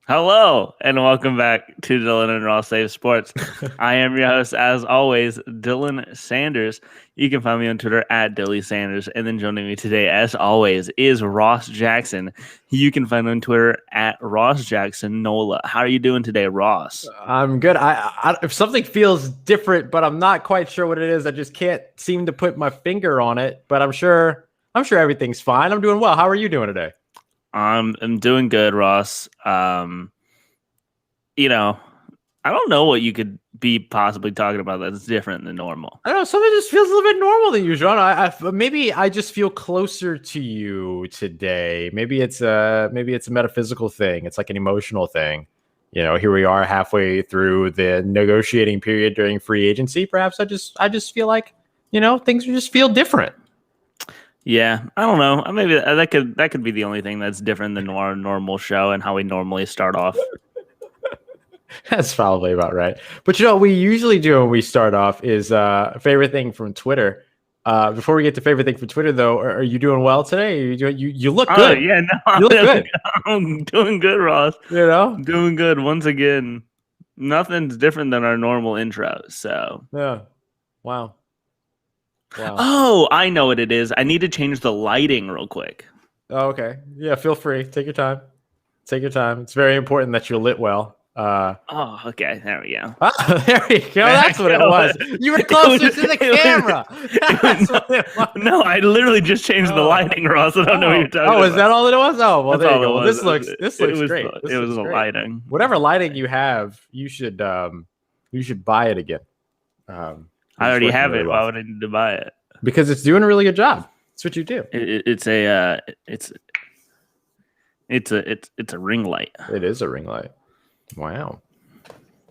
Hello and welcome back to Dylan and Ross Save Sports. I am your host, as always, Dylan Sanders. You can find me on Twitter at Dilly Sanders. And then joining me today, as always, is Ross Jackson. You can find him on Twitter at Ross Jackson Nola. How are you doing today, Ross? I'm good. If something feels different, but I'm not quite sure what it is, I just can't seem to put my finger on it. But I'm sure everything's fine. I'm doing well. How are you doing today? I'm doing good, Ross. I don't know what you could be possibly talking about that's different than normal. I don't know. Something just feels a little bit normal than usual. Maybe I just feel closer to you today. Maybe it's a metaphysical thing. It's like an emotional thing. You know, here we are halfway through the negotiating period during free agency. Perhaps I just feel like, things just feel different. Yeah, I don't know. Maybe that could be the only thing that's different than our normal show and how we normally start off. That's probably about right. But what we usually do when we start off is favorite thing from Twitter. Before we get to favorite thing from Twitter, though, are you doing well today? You look good. Yeah, no, you look good. I'm doing good, Ross. Doing good once again. Nothing's different than our normal intro. So yeah, wow. Oh, I know what it is. I need to change the lighting real quick. Oh, okay. Yeah, feel free. Take your time. It's very important that you're lit well. Okay. There we go. There you go. That's what it was. You were closer to the camera. No, I literally just changed the lighting, Ross. I don't know what you're talking about. Oh, is that all it was? Oh, well, there you go. Well, this looks great. It was the lighting. Whatever lighting you have, you should buy it again. I already have it. Why would I need to buy it? Because it's doing a really good job. That's what you do. It's a ring light. It is a ring light. Wow.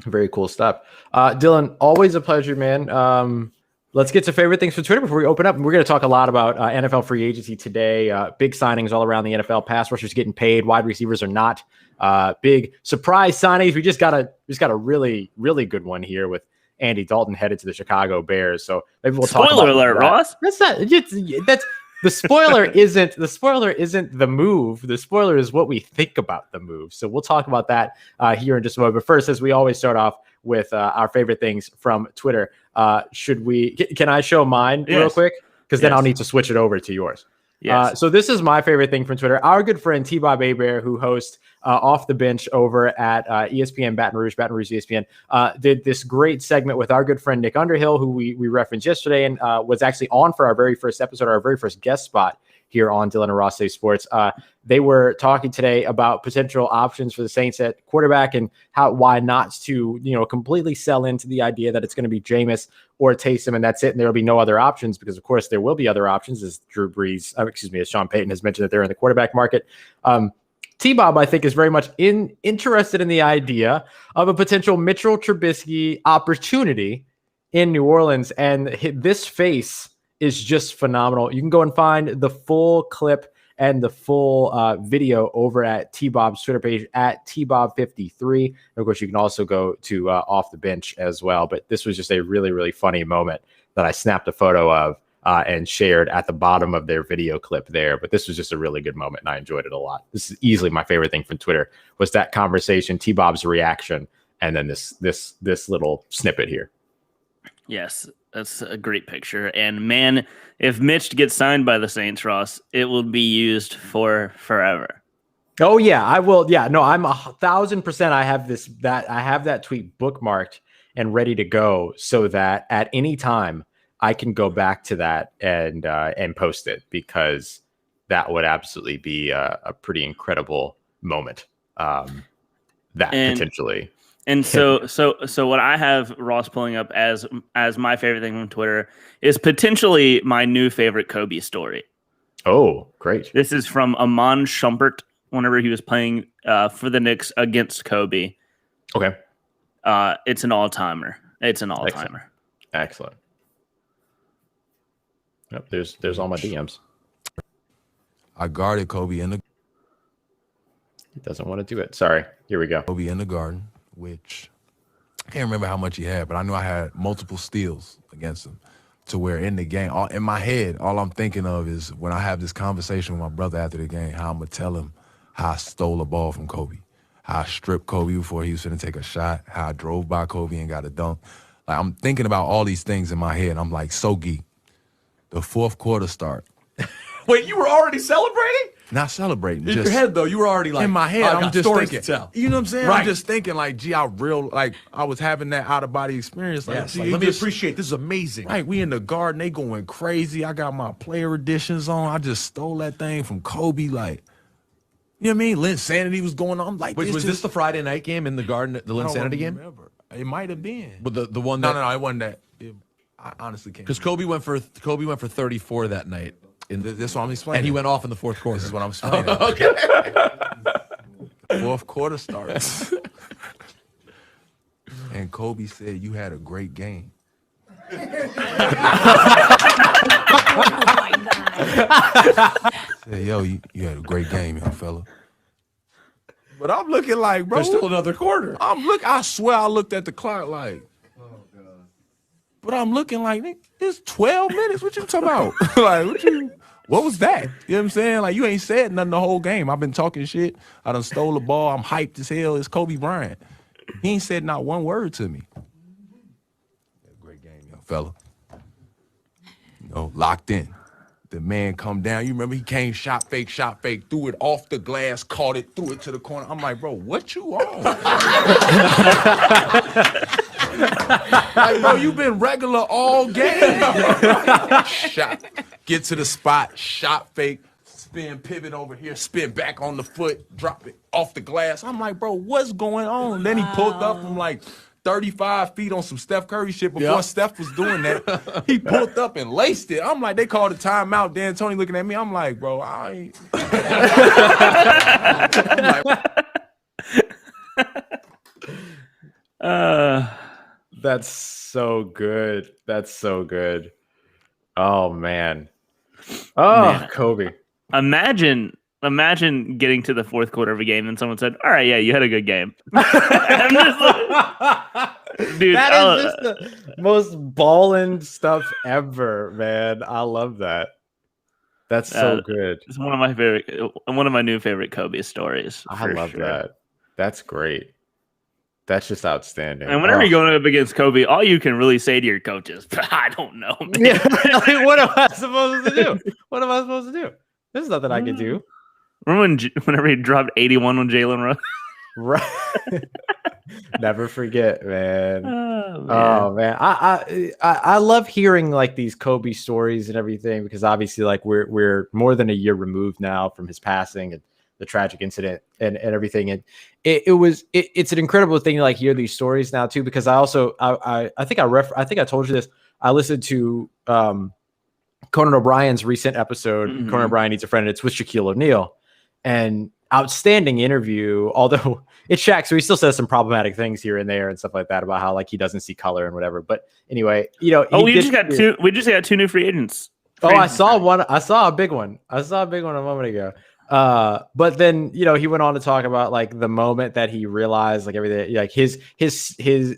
Very cool stuff. Dylan, always a pleasure, man. Let's get to favorite things from Twitter before we open up. We're going to talk a lot about NFL free agency today. Big signings all around the NFL. Pass rushers getting paid. Wide receivers are not. Big surprise signings. We just got a really, really good one here with Andy Dalton headed to the Chicago Bears. So maybe we'll talk about spoiler alert, Ross. That's the spoiler isn't the move. The spoiler is what we think about the move. So we'll talk about that here in just a moment. But first, as we always start off with our favorite things from Twitter, can I show mine real quick? Because then I'll need to switch it over to yours. Yes. So this is my favorite thing from Twitter. Our good friend T-Bob Hebert, who hosts Off the Bench over at ESPN Baton Rouge ESPN, did this great segment with our good friend Nick Underhill, who we referenced yesterday and was actually on for our very first episode, our very first guest spot here on Dylan and Ross Save Sports. They were talking today about potential options for the Saints at quarterback and why not to completely sell into the idea that it's going to be Jameis or Taysom and that's it, and there will be no other options, because of course there will be other options, as as Sean Payton has mentioned that they're in the quarterback market. T-Bob, I think, is very much interested in the idea of a potential Mitchell Trubisky opportunity in New Orleans, and this face is just phenomenal. You can go and find the full clip and the full video over at T-Bob's Twitter page at T-Bob53. And of course, you can also go to Off the Bench as well. But this was just a really, really funny moment that I snapped a photo of and shared at the bottom of their video clip there. But this was just a really good moment, and I enjoyed it a lot. This is easily my favorite thing from Twitter, was that conversation, T-Bob's reaction, and then this little snippet here. Yes, that's a great picture. And man, if Mitch gets signed by the Saints, Ross, it will be used for forever. Oh yeah, I will. Yeah, no, I'm 1,000%. I have that tweet bookmarked and ready to go, so that at any time I can go back to that and post it, because that would absolutely be a pretty incredible moment. Potentially. And so what I have Ross pulling up as my favorite thing from Twitter is potentially my new favorite Kobe story. Oh, great. This is from Iman Shumpert whenever he was playing for the Knicks against Kobe. Okay. It's an all-timer. Excellent. Yep, there's all my DMs. I guarded Kobe in the... He doesn't want to do it. Sorry. Here we go. Kobe in the Garden, which I can't remember how much he had, but I knew I had multiple steals against him, to where in the game, in my head, all I'm thinking of is when I have this conversation with my brother after the game, how I'm going to tell him how I stole a ball from Kobe. how I stripped Kobe before he was going to take a shot, how I drove by Kobe and got a dunk. Like, I'm thinking about all these things in my head. I'm like, so geek. The fourth quarter start. Wait, you were already celebrating? Not celebrating. In just your head, though, you were already like, in my head, I I'm got just stories thinking. to tell. You know what I'm saying? Right. I'm just thinking like, gee, I was having that out of body experience. Like, Yes, gee, like, you let me just- appreciate this is amazing. Right, we in the garden, they going crazy. I got my player editions on. I just stole that thing from Kobe. Like, you know what I mean? Linsanity was going on. I'm like, Wait, was just- this the Friday night game in the Garden, the I don't Linsanity game? remember. It might have been. But the one No, that it wasn't that. I honestly can't. because Kobe went for 34 that night, This is what I'm explaining. and he went off in the fourth quarter. This is what I'm explaining. Okay. Fourth quarter starts. And Kobe said, you had a great game. Said, yo, you had a great game, young fella. But I'm looking like, bro. There's still another quarter. I swear I looked at the clock like, but I'm looking like, nigga, it's 12 minutes. What you talking about? Like, what was that? You know what I'm saying? Like, you ain't said nothing the whole game. I've been talking shit. I done stole the ball. I'm hyped as hell. It's Kobe Bryant. He ain't said not one word to me. Great game, young fella. You know, locked in. The man come down. You remember he came shot fake, threw it off the glass, caught it, threw it to the corner. I'm like, bro, what you on? Like, bro, you been regular all game. Shot, get to the spot, shot fake, spin, pivot over here, spin back on the foot, drop it off the glass. I'm like, bro, what's going on? Then he pulled up from like 35 feet on some Steph Curry shit before Steph was doing that. He pulled up and laced it. I'm like, they called a timeout. Dan Tony looking at me. I'm like, bro, I ain't. I'm like, That's so good. That's so good. Oh man. Oh, Man. Kobe. Imagine getting to the fourth quarter of a game and someone said, "All right, yeah, you had a good game." I'm just like, dude, That is just the most ballin' stuff ever, man. I love that. That's so good. it's one of my new favorite Kobe stories. I for love sure. that. That's great. That's just outstanding. And whenever Oh. you're going up against Kobe, all you can really say to your coaches, "I don't know, man." Yeah, like, what am I supposed to do? What am I supposed to do? There's nothing I can do. Remember whenever he dropped 81 on Jalen Rose? Right. Never forget, man. Oh, man. Oh man, I love hearing like these Kobe stories and everything because obviously like we're more than a year removed now from his passing and the tragic incident and everything. And it's an incredible thing to like hear these stories now too because I think I told you this. I listened to Conan O'Brien's recent episode. Mhm. Conan O'Brien Needs a Friend. It's with Shaquille O'Neal, and outstanding interview. Although it's Shaq, so he still says some problematic things here and there and stuff like that about how like he doesn't see color and whatever. But anyway, you know. We just got two new free agents. Oh, I saw one. I saw a big one. A moment ago. But then, you know, he went on to talk about like the moment that he realized like everything, like his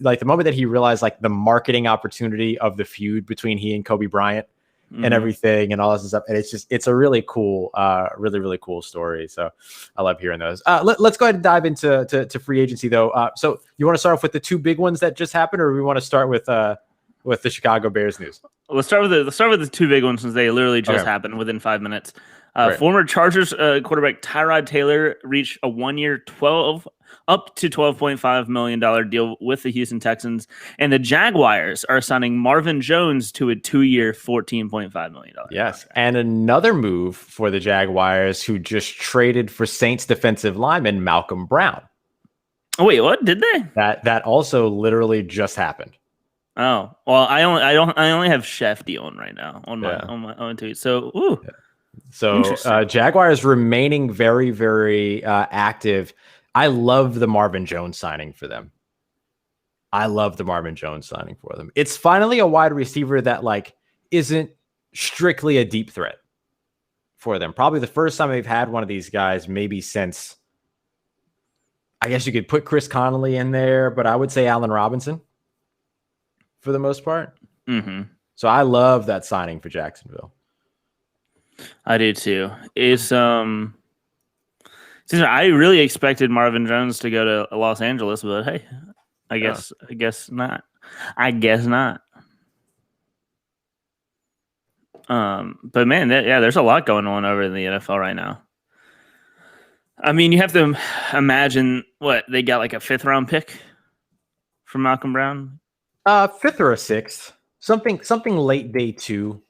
like the moment that he realized like the marketing opportunity of the feud between he and Kobe Bryant and everything and all this stuff. And it's a really cool, really cool story. So I love hearing those. Let's go ahead and dive into free agency though. So you want to start off with the two big ones that just happened, or we want to start with the Chicago Bears news? Let's start with the two big ones since they literally just Okay. happened within 5 minutes. Right. Former Chargers quarterback Tyrod Taylor reached a 1 year up to $12.5 million deal with the Houston Texans, and the Jaguars are signing Marvin Jones to a 2 year $14.5 million. Yes, and another move for the Jaguars, who just traded for Saints defensive lineman Malcolm Brown. Oh, wait, what did they? That also literally just happened. Oh, well, I only have Shefty on right now on my tweet. So, ooh. Yeah. So Interesting. Jaguars remaining very, very active. I love the Marvin Jones signing for them. It's finally a wide receiver that like isn't strictly a deep threat for them. Probably the first time they've had one of these guys, maybe since, I guess you could put Chris Connolly in there, but I would say Allen Robinson for the most part. Mm-hmm. So I love that signing for Jacksonville. I do too. It's I really expected Marvin Jones to go to Los Angeles, but hey, I guess not. I guess not. But man, there's a lot going on over in the NFL right now. I mean, you have to imagine what they got, like a 5th round pick from Malcolm Brown. 5th or a 6th, something late day 2.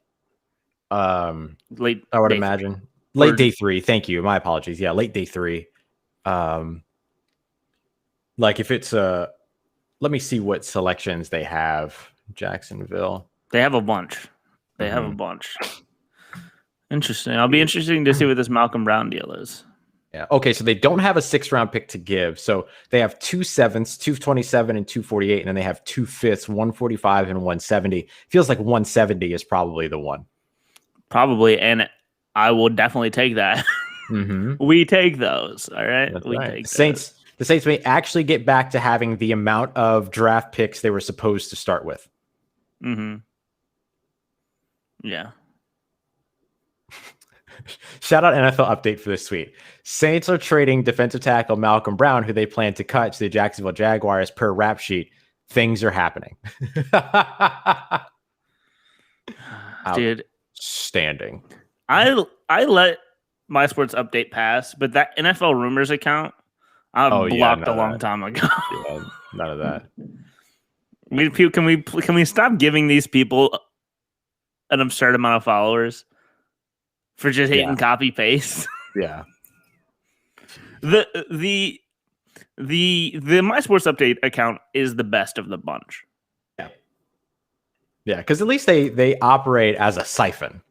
Late, I would day imagine 3. late day 3. Thank you. My apologies. Yeah, late day 3. Like if it's let me see what selections they have. Jacksonville. They have a bunch. Interesting. I'll be interesting to see what this Malcolm Brown deal is. Yeah. Okay. So they don't have a 6th round pick to give. So they have 2 7ths, 227 and 248, and then they have 2 5ths, 145 and 170. Feels like 170 is probably the one. Probably, and I will definitely take that. Mm-hmm. We take those. All right. That's we right. take The Saints may actually get back to having the amount of draft picks they were supposed to start with. Mm-hmm. Yeah. Shout out NFL update for this tweet. Saints are trading defensive tackle Malcolm Brown, who they plan to cut to the Jacksonville Jaguars per rap sheet. Things are happening. Dude, outstanding. I let my sports update pass, but that NFL rumors account I blocked a long time ago. Yeah, none of that. Can we stop giving these people an absurd amount of followers for just hitting copy paste? Yeah. The My Sports Update account is the best of the bunch. Yeah, because at least they operate as a siphon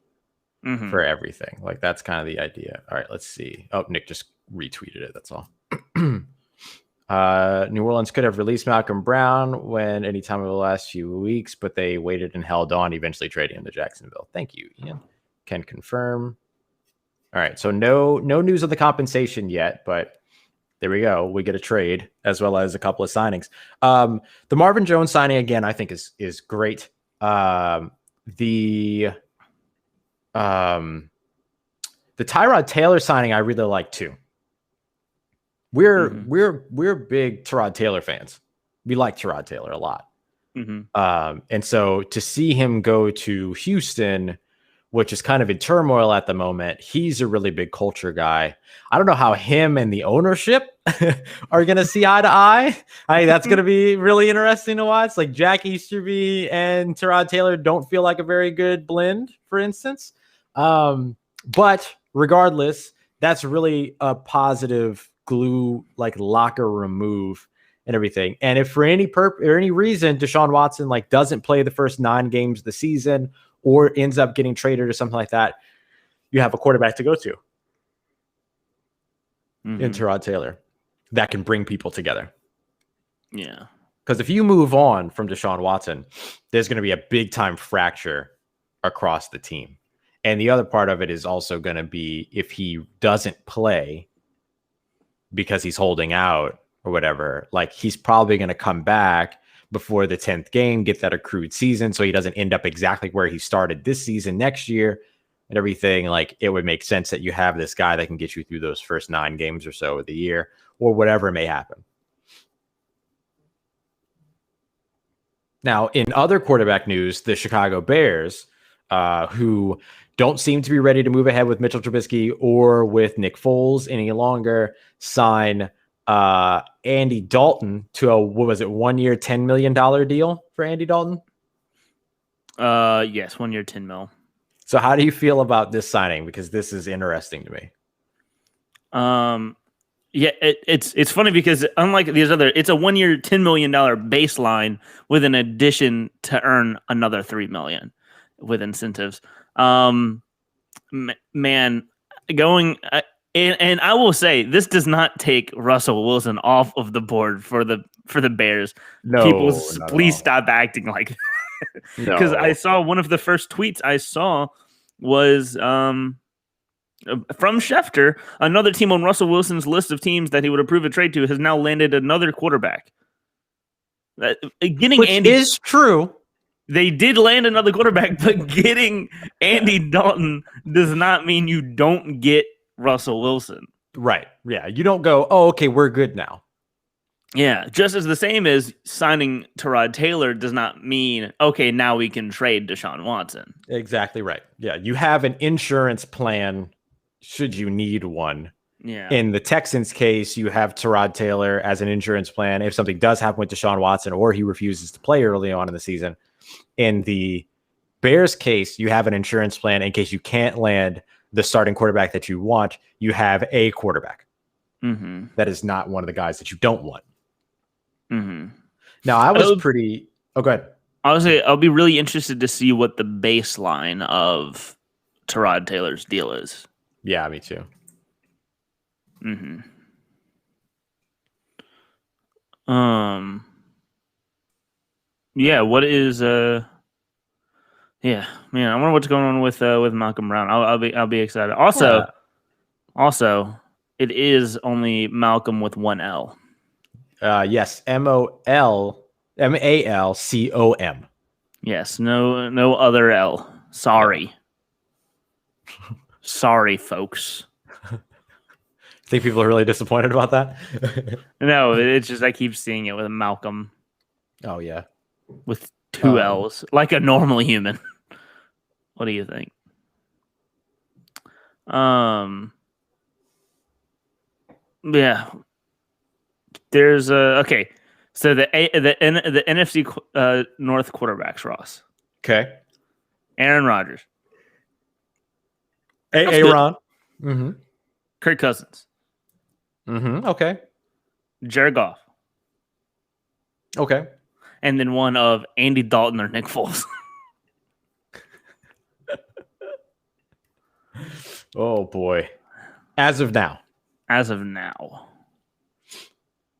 Mm-hmm. for everything. Like that's kind of the idea. All right, let's see. Oh, Nick just retweeted it. That's all. New Orleans could have released Malcolm Brown when any time over the last few weeks, but they waited and held on, eventually trading him to Jacksonville. Thank you, Ian. Can confirm. All right, so no news on the compensation yet, but there we go. We get a trade as well as a couple of signings. The Marvin Jones signing again, I think is great. The Tyrod Taylor signing I really like too. We're big Tyrod Taylor fans. We like Tyrod Taylor a lot. Mm-hmm. And so to see him go to Houston, which is kind of in turmoil at the moment, he's a really big culture guy. I don't know how him and the ownership are going to see eye to eye. I think that's going to be really interesting to watch. Like Jack Easterby and Tyrod Taylor don't feel like a very good blend, for instance. But regardless, that's really a positive glue, like locker remove and everything. And if for any reason Deshaun Watson like doesn't play the first 9 games of the season or ends up getting traded or something like that, you have a quarterback to go to in Tyrod Taylor that can bring people together. Yeah. Because if you move on from Deshaun Watson, there's going to be a big time fracture across the team. And the other part of it is also going to be if he doesn't play because he's holding out or whatever, like he's probably going to come back before the 10th game, get that accrued season so he doesn't end up exactly where he started this season next year and everything. Like it would make sense that you have this guy that can get you through those first 9 games or so of the year or whatever may happen. Now, in other quarterback news, the Chicago Bears, who don't seem to be ready to move ahead with Mitchell Trubisky or with Nick Foles any longer, sign Andy Dalton to a, what was it, 1 year, $10 million deal for Andy Dalton? Yes, 1 year, 10 mil. So how do you feel about this signing? Because this is interesting to me. Yeah, it's funny because unlike these other, it's a 1 year, $10 million baseline with an addition to earn another $3 million with incentives. Man, going and I will say this does not take Russell Wilson off of the board for the Bears. No, people, please stop acting like that. Because No. I saw one of the first tweets I saw was from Schefter. Another team on Russell Wilson's list of teams that he would approve a trade to has now landed another quarterback. Getting Which Andy is true. They did land another quarterback, but getting Andy Dalton does not mean you don't get Russell Wilson. Right. Yeah. You don't go, oh, okay, we're good now. Yeah, just as the same as signing Tyrod Taylor does not mean, okay, now we can trade Deshaun Watson. Exactly right. Yeah. You have an insurance plan should you need one. Yeah. In the Texans case, you have Tyrod Taylor as an insurance plan if something does happen with Deshaun Watson or he refuses to play early on in the season. In the Bears case, you have an insurance plan in case you can't land the starting quarterback that you want. You have a quarterback that is not one of the guys that you don't want. Now, I was pretty. Oh, go ahead. I'll be really interested to see what the baseline of Tyrod Taylor's deal is. Yeah, me too. Yeah, what is yeah, man, I wonder what's going on with Malcolm Brown. I'll be excited. Also, it is only Malcolm with one L. Yes, Malcom. Yes, no other L. Sorry. Sorry, folks. Think people are really disappointed about that? No, it's just I keep seeing it with Malcolm. Oh yeah, with two L's, like a normal human. What do you think? Yeah. There's okay. So the NFC North quarterbacks, Ross. Okay. Aaron Rodgers. Aaron. Kirk Cousins. Okay. Jared Goff. Okay. And then one of Andy Dalton or Nick Foles. Oh boy. As of now.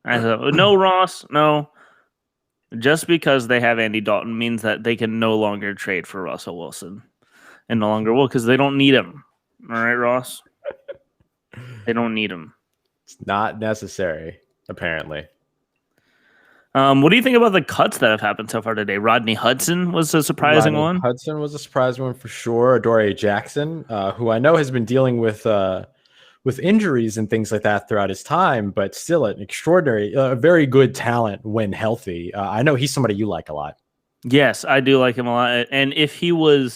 No, Ross, no. Just because they have Andy Dalton means that they can no longer trade for Russell Wilson. And no longer will because they don't need him. All right, Ross? They don't need him. It's not necessary, apparently. What do you think about the cuts that have happened so far today? Rodney Hudson was a surprising one. Hudson was a surprising one for sure. Adoree Jackson, who I know has been dealing with injuries and things like that throughout his time, but still an extraordinary, very good talent when healthy. I know he's somebody you like a lot. Yes, I do like him a lot. And assuming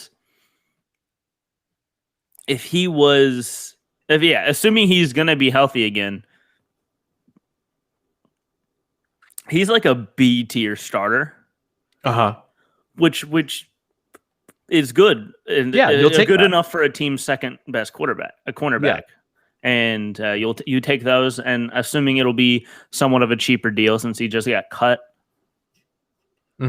he's going to be healthy again, he's like a B tier starter. Which is good. And you'll take good that. enough for a team's second best cornerback. Yeah. And you take those, and assuming it'll be somewhat of a cheaper deal since he just got cut.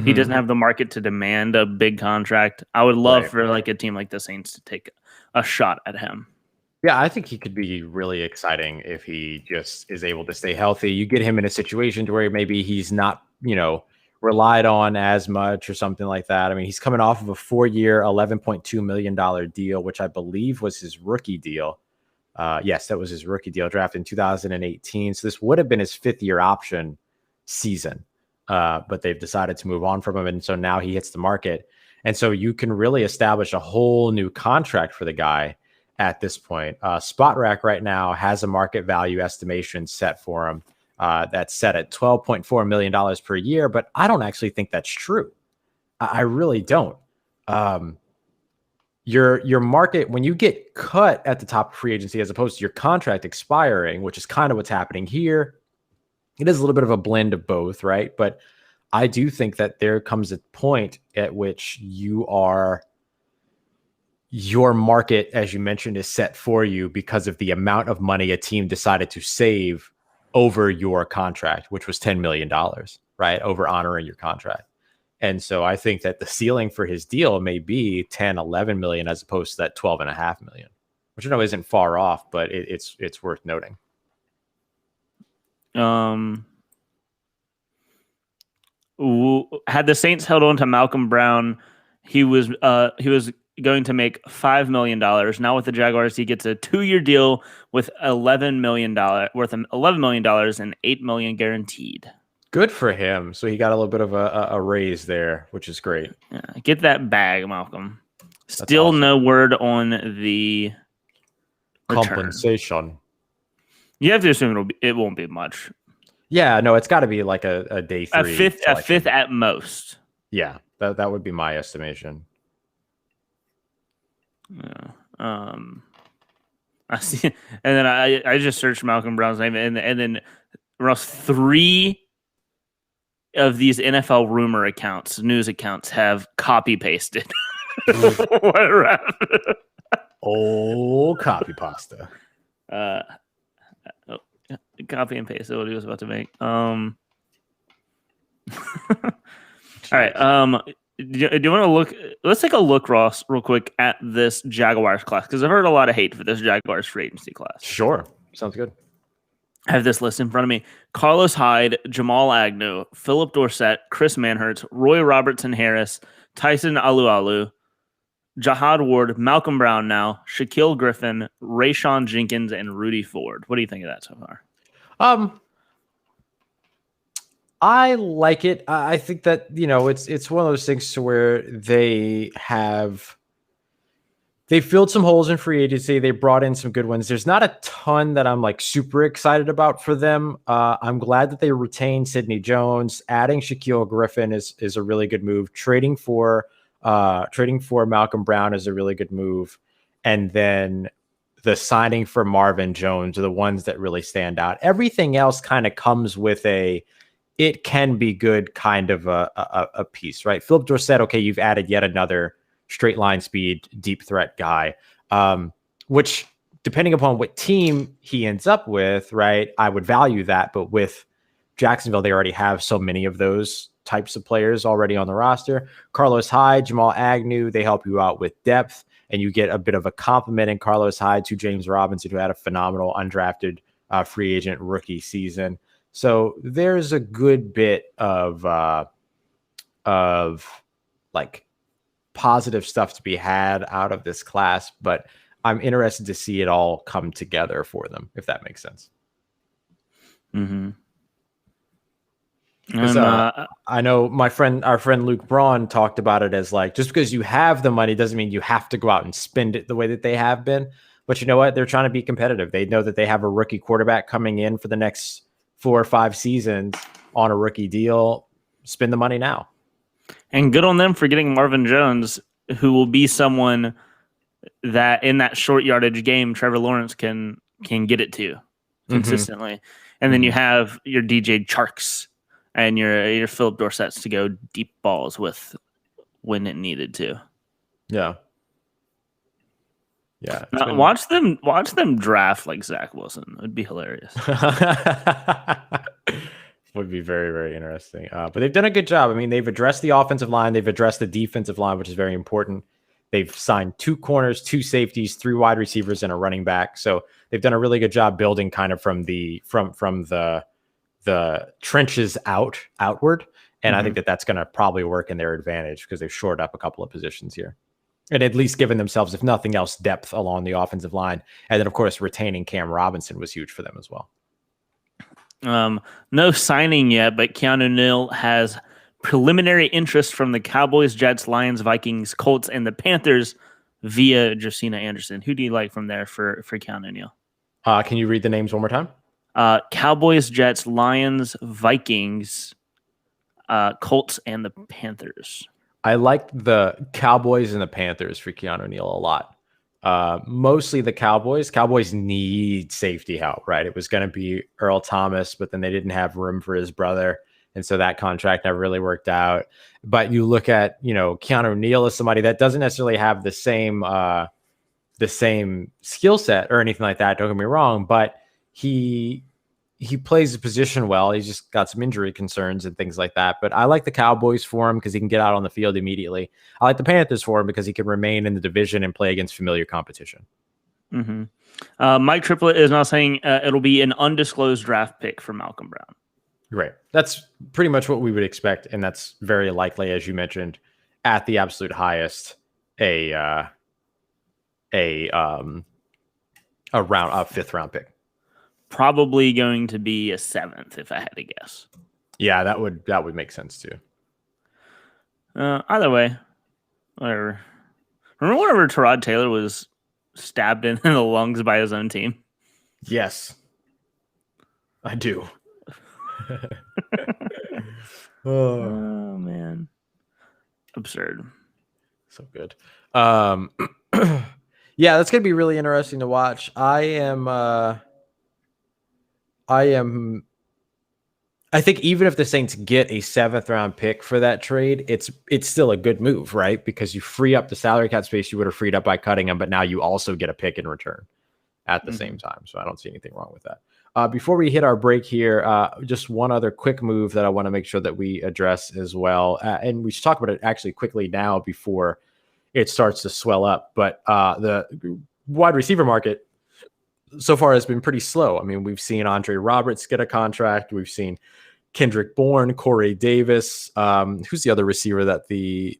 He doesn't have the market to demand a big contract. I would love for like a team like the Saints to take a shot at him. Yeah, I think he could be really exciting if he just is able to stay healthy. You get him in a situation to where maybe he's not, relied on as much or something like that. I mean, he's coming off of a 4-year, $11.2 million deal, which I believe was his rookie deal. Yes, that was his rookie deal, drafted in 2018. So this would have been his 5th-year option season, but they've decided to move on from him. And so now he hits the market. And so you can really establish a whole new contract for the guy at this point. SpotRack right now has a market value estimation set for him that's set at $12.4 million per year, but I don't actually think that's true. I really don't. Your market, when you get cut at the top of free agency as opposed to your contract expiring, which is kind of what's happening here, it is a little bit of a blend of both, right? But I do think that there comes a point at which your market, as you mentioned, is set for you because of the amount of money a team decided to save over your contract, which was $10 million, right? Over honoring your contract. And so I think that the ceiling for his deal may be 10, 11 million as opposed to that 12.5 million, which I know isn't far off, but it's worth noting. Had the Saints held on to Malcolm Brown, he was going to make $5 million. Now with the Jaguars, he gets a 2-year deal with $11 million worth of $11 million and $8 million guaranteed. Good for him. So he got a little bit of a raise there, which is great. Yeah, get that bag, Malcolm. Still awesome. No word on the compensation. You have to assume it won't be much. Yeah, no, it's got to be like a day 3. A fifth at most. Yeah, that would be my estimation. Yeah. I see, and then I just searched Malcolm Brown's name, and then Ross, 3 of these NFL rumor accounts, news accounts, have copy pasted. What Oh, copy pasta. Copy and paste what he was about to make. All right. Do you want to look? Let's take a look, Ross, real quick at this Jaguars class because I've heard a lot of hate for this Jaguars free agency class. Sure, sounds good. I have this list in front of me: Carlos Hyde, Jamal Agnew, Philip Dorsett, Chris Manhertz, Roy Robertson Harris, Tyson Alualu, Jahad Ward, Malcolm Brown now, Shaquille Griffin, Rayshawn Jenkins, and Rudy Ford. What do you think of that so far? I like it. I think that, it's one of those things to where they filled some holes in free agency. They brought in some good ones. There's not a ton that I'm like super excited about for them. I'm glad that they retained Sidney Jones. Adding Shaquille Griffin is a really good move. Trading for Malcolm Brown is a really good move. And then the signing for Marvin Jones are the ones that really stand out. Everything else kind of comes with it can be good kind of a piece, right? Philip Dorsett, okay, you've added yet another straight line speed, deep threat guy, which depending upon what team he ends up with, right, I would value that. But with Jacksonville, they already have so many of those types of players already on the roster. Carlos Hyde, Jamal Agnew, they help you out with depth, and you get a bit of a compliment in Carlos Hyde to James Robinson, who had a phenomenal undrafted free agent rookie season. So there's a good bit of like positive stuff to be had out of this class, but I'm interested to see it all come together for them, if that makes sense. Mm-hmm. I know our friend Luke Braun talked about it as like, just because you have the money doesn't mean you have to go out and spend it the way that they have been. But you know what? They're trying to be competitive. They know that they have a rookie quarterback coming in for the next 4 or 5 seasons on a rookie deal. Spend the money now. And good on them for getting Marvin Jones, who will be someone that in that short yardage game, Trevor Lawrence can get it to consistently. Mm-hmm. And then you have your DJ Charks and your Philip Dorsetts to go deep balls with when it needed to. Yeah. Yeah. Watch them draft like Zach Wilson. It'd be hilarious. Would be very, very interesting. But they've done a good job. I mean, they've addressed the offensive line. They've addressed the defensive line, which is very important. They've signed 2 corners, 2 safeties, 3 wide receivers, and a running back. So they've done a really good job building kind of from the trenches outward. And I think that that's going to probably work in their advantage because they've shored up a couple of positions here. And at least given themselves, if nothing else, depth along the offensive line. And then, of course, retaining Cam Robinson was huge for them as well. No signing yet, but Keanu Neal has preliminary interest from the Cowboys, Jets, Lions, Vikings, Colts, and the Panthers via Josina Anderson. Who do you like from there for Keanu Neal? Can you read the names one more time? Cowboys, Jets, Lions, Vikings, Colts, and the Panthers. I like the Cowboys and the Panthers for Keanu Neal a lot. Mostly the Cowboys. Cowboys need safety help, right? It was going to be Earl Thomas, but then they didn't have room for his brother. And so that contract never really worked out. But you look at, Keanu Neal as somebody that doesn't necessarily have the same skill set or anything like that. Don't get me wrong, but he plays the position well. He's just got some injury concerns and things like that. But I like the Cowboys for him because he can get out on the field immediately. I like the Panthers for him because he can remain in the division and play against familiar competition. Mm-hmm. Mike Triplett is now saying it'll be an undisclosed draft pick for Malcolm Brown. Great. That's pretty much what we would expect. And that's very likely, as you mentioned, at the absolute highest, a 5th round pick. Probably going to be a 7th if I had to guess. Yeah, that would make sense too. Either way, whatever. Remember whenever Tyrod Taylor was stabbed in the lungs by his own team? Yes. I do. Oh man, absurd. So good. Yeah, that's gonna be really interesting to watch. I think even if the Saints get a 7th round pick for that trade, it's still a good move, right? Because you free up the salary cap space you would have freed up by cutting him, but now you also get a pick in return at the same time. So I don't see anything wrong with that. Before we hit our break here, just one other quick move that I want to make sure that we address as well. And we should talk about it actually quickly now before it starts to swell up. But the wide receiver market so far has been pretty slow. I mean, we've seen Andre Roberts get a contract. We've seen Kendrick Bourne, Corey Davis. Who's the other receiver that the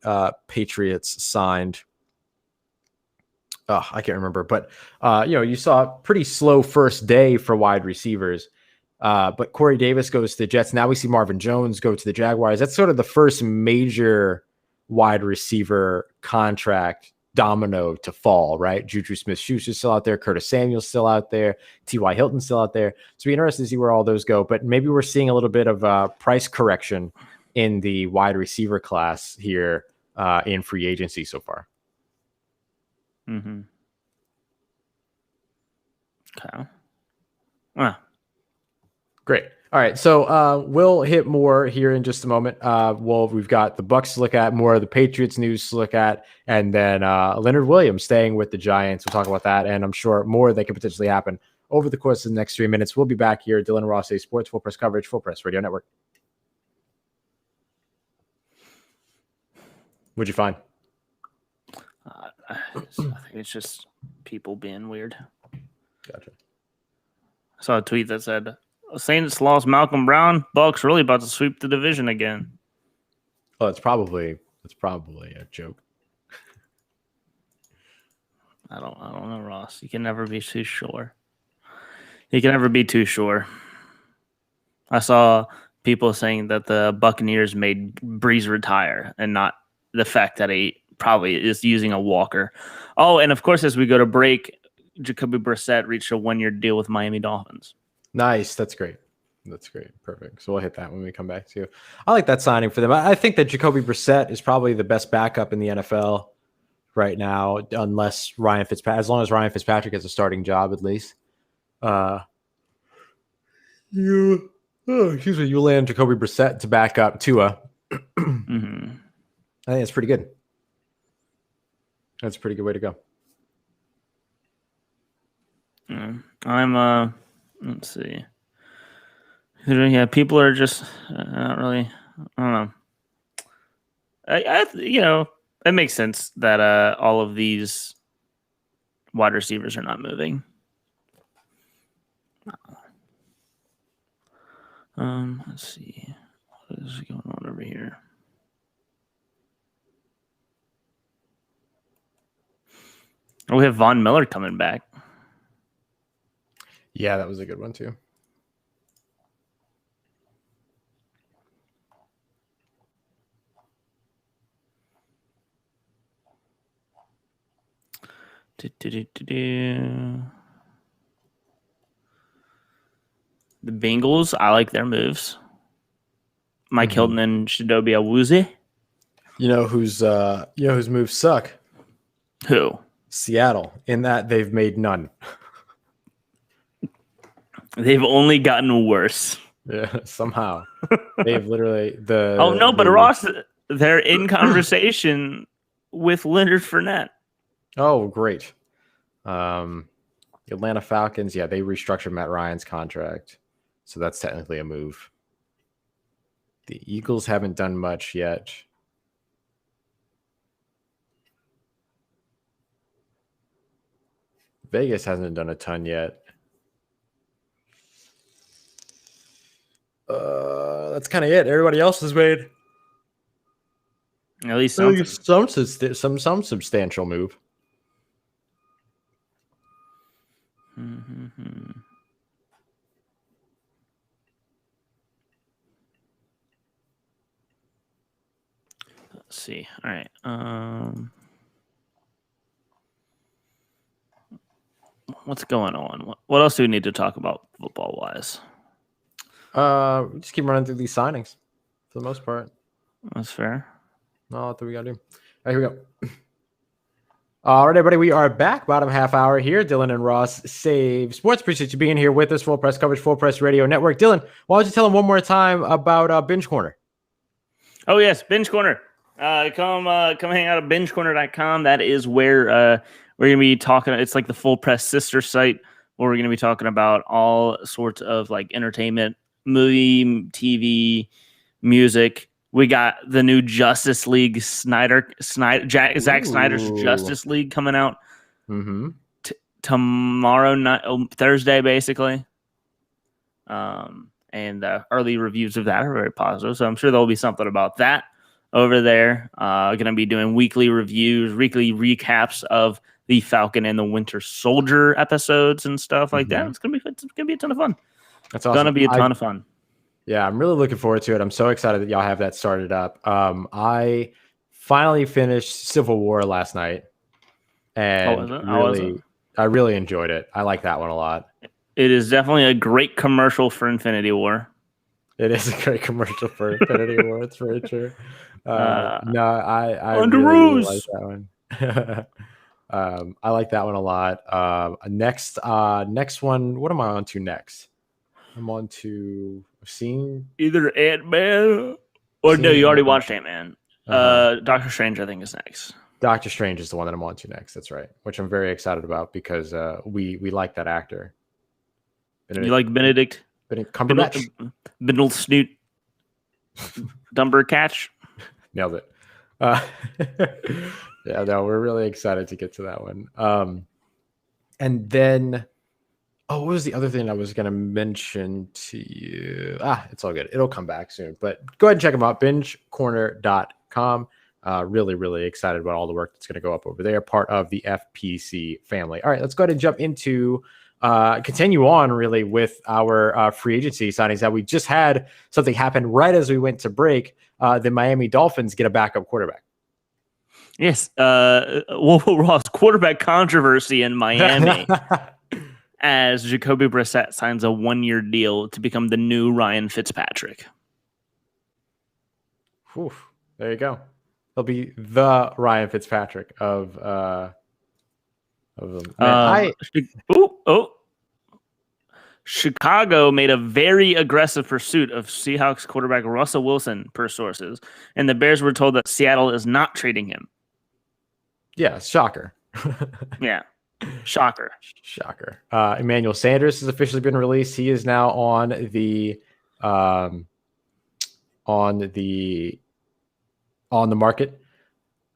Patriots signed? I can't remember, but you saw a pretty slow first day for wide receivers. But Corey Davis goes to the Jets. Now we see Marvin Jones go to the Jaguars. That's sort of the first major wide receiver contract domino to fall, right? Juju Smith-Schuster's still out there. Curtis Samuel's still out there. T.Y. Hilton's still out there. So it'll be interesting to see where all those go. But maybe we're seeing a little bit of price correction in the wide receiver class here in free agency so far. Mm-hmm. Okay. Well, great. All right, so we'll hit more here in just a moment. We've got the Bucs to look at, more of the Patriots news to look at, and then Leonard Williams staying with the Giants. We'll talk about that, and I'm sure more that could potentially happen over the course of the next 3 minutes. We'll be back here, Dylan Ross, Sports Full Press Coverage, Full Press Radio Network. What'd you find? I think it's just people being weird. Gotcha. I saw a tweet that said, Saints lost Malcolm Brown. Bucs really about to sweep the division again. Oh, it's probably a joke. I don't know, Ross. You can never be too sure. You can never be too sure. I saw people saying that the Buccaneers made Breeze retire and not the fact that he probably is using a walker. Oh, and of course, as we go to break, Jacoby Brissett reached a 1-year deal with Miami Dolphins. Nice. That's great. Perfect. So we'll hit that when we come back to. I like that signing for them. I think that Jacoby Brissett is probably the best backup in the NFL right now, unless as long as Ryan Fitzpatrick has a starting job, at least. You land Jacoby Brissett to back up Tua. Mm-hmm. I think it's pretty good. That's a pretty good way to go. I'm let's see. Yeah, people are just not really. I don't know. It makes sense that all of these wide receivers are not moving. Let's see. What is going on over here? We have Von Miller coming back. Yeah, that was a good one too. The Bengals, I like their moves. Mike Hilton and Chidobe Awuzie. You know whose moves suck? Who? Seattle. In that they've made none. They've only gotten worse. Yeah, somehow they've literally but Ross, they're in conversation with Leonard Fournette. Oh, great. Atlanta Falcons, yeah, they restructured Matt Ryan's contract, so that's technically a move. The Eagles haven't done much yet. Vegas hasn't done a ton yet. That's kind of it. Everybody else has made at least some substantial move. Mm-hmm. Let's see. All right. What's going on? What else do we need to talk about football wise? Just keep running through these signings for the most part. That's fair. No, that's what we gotta do. All right, here we go. All right, everybody, we are back. Bottom half hour here. Dylan and Ross Save Sports. Appreciate you being here with us. Full Press Coverage, Full Press Radio Network. Dylan, why don't you tell them one more time about Binge Corner? Oh yes, Binge Corner. Come hang out at bingecorner.com. That is where we're gonna be talking. It's like the Full Press sister site where we're gonna be talking about all sorts of like entertainment, movie, TV, music. We got the new Justice League Zack Snyder's Justice League coming out tomorrow night, Thursday, basically. And early reviews of that are very positive, so I'm sure there'll be something about that over there. Going to be doing weekly reviews, weekly recaps of the Falcon and the Winter Soldier episodes and stuff like that. It's gonna be a ton of fun. That's awesome. Gonna be a ton of fun. Yeah, I'm really looking forward to it. I'm so excited that y'all have that started up. I finally finished Civil War last night, and I really enjoyed it. I like that one a lot. It is definitely a great commercial for Infinity War. It is a great commercial for Infinity War. It's very true. I really like that one. I like that one a lot. Next one. What am I on to next? I'm on to either Ant-Man or no, you already watched Ant-Man. Doctor Strange, I think, is next. Doctor Strange is the one that I'm on to next. That's right, which I'm very excited about because we like that actor. You like Benedict Cumberbatch? Bindle Snoot Dumbercatch? Nailed it. Yeah, no, we're really excited to get to that one. And then, what was the other thing I was going to mention to you? It's all good. It'll come back soon. But go ahead and check them out, bingecorner.com. Really, really excited about all the work that's going to go up over there. Part of the FPC family. All right, let's go ahead and jump into continue on really with our free agency signings. That we just had something happen right as we went to break. The Miami Dolphins get a backup quarterback. Yes. Ross, quarterback controversy in Miami as Jacoby Brissett signs a 1-year deal to become the new Ryan Fitzpatrick. Whew, there you go. He'll be the Ryan Fitzpatrick of them. Chicago made a very aggressive pursuit of Seahawks quarterback Russell Wilson, per sources, and the Bears were told that Seattle is not trading him. Yeah, shocker. Yeah, shocker. Emmanuel Sanders has officially been released. He is now on the market.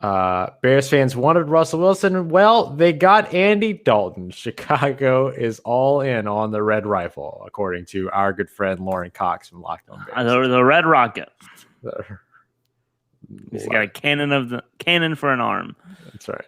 Bears fans wanted Russell Wilson. Well, they got Andy Dalton. Chicago is all in on the Red Rifle, according to our good friend Lauren Cox from Locked On Bears. The Red Rocket. He's got a cannon for an arm. That's right.